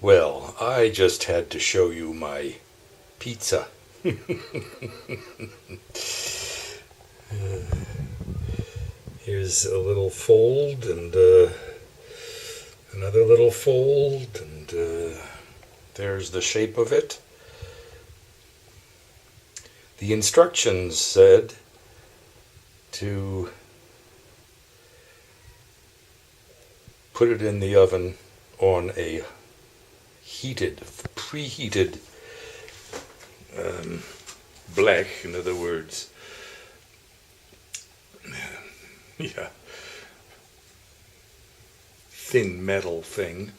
Well, I just had to show you my pizza. Here's a little fold and another little fold, and there's the shape of it. The instructions said to put it in the oven on a preheated blech, in other words, thin metal thing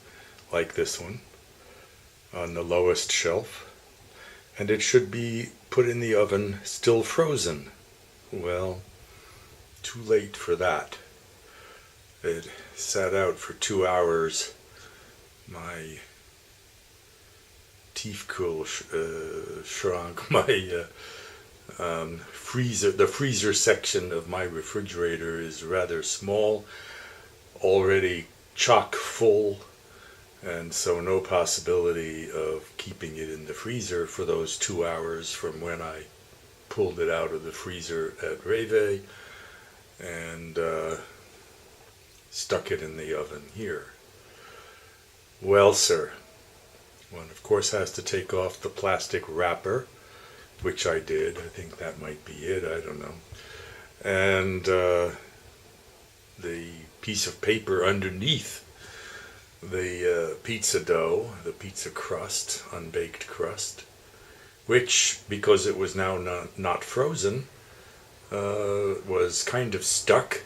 like this one on the lowest shelf, and it should be put in the oven still frozen. Well, too late for that. It sat out for 2 hours. My Tiefkühl shrunk. My freezer, the freezer section of my refrigerator is rather small, already chock full, and so no possibility of keeping it in the freezer for those 2 hours from when I pulled it out of the freezer at Reve and stuck it in the oven here. Well, sir, one of course has to take off the plastic wrapper, which I did. I think that might be it, I don't know. And the piece of paper underneath the pizza dough, the pizza crust, unbaked crust, which, because it was now not frozen, was kind of stuck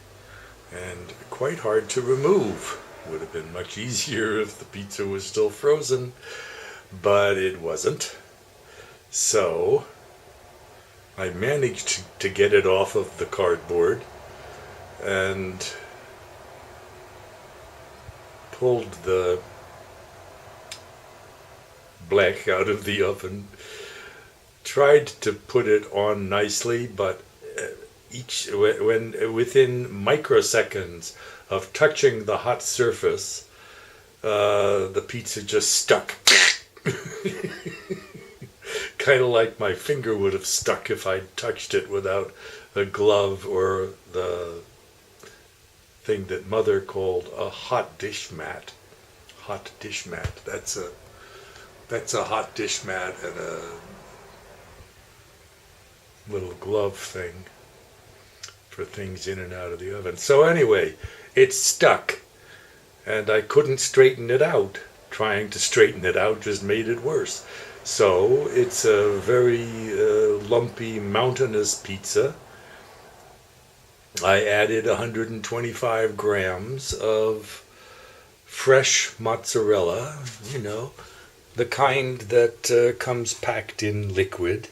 and quite hard to remove. Would have been much easier if the pizza was still frozen, but it wasn't. So I managed to get it off of the cardboard and pulled the blech out of the oven, tried to put it on nicely, but within microseconds of touching the hot surface, the pizza just stuck. Kind of like my finger would have stuck if I'd touched it without a glove or the thing that Mother called a hot dish mat. Hot dish mat. That's a hot dish mat and a little glove thing for things in and out of the oven. So anyway, it stuck, and I couldn't straighten it out. Trying to straighten it out just made it worse. So it's a very lumpy, mountainous pizza. I added 125 grams of fresh mozzarella, the kind that comes packed in liquid,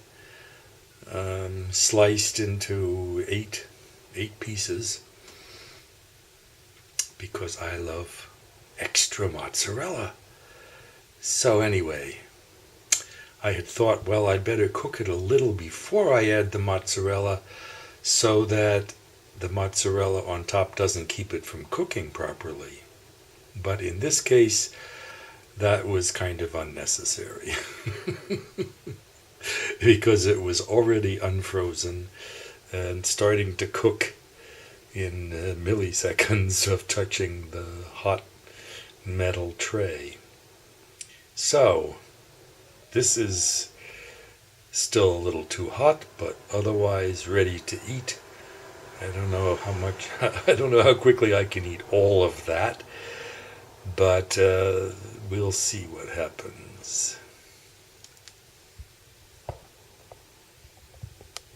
sliced into eight pieces, because I love extra mozzarella. So anyway, I had thought, well, I'd better cook it a little before I add the mozzarella so that the mozzarella on top doesn't keep it from cooking properly. But in this case, that was kind of unnecessary because it was already unfrozen and starting to cook in milliseconds of touching the hot metal tray. So, this is still a little too hot, but otherwise ready to eat. I don't know how quickly I can eat all of that, but we'll see what happens.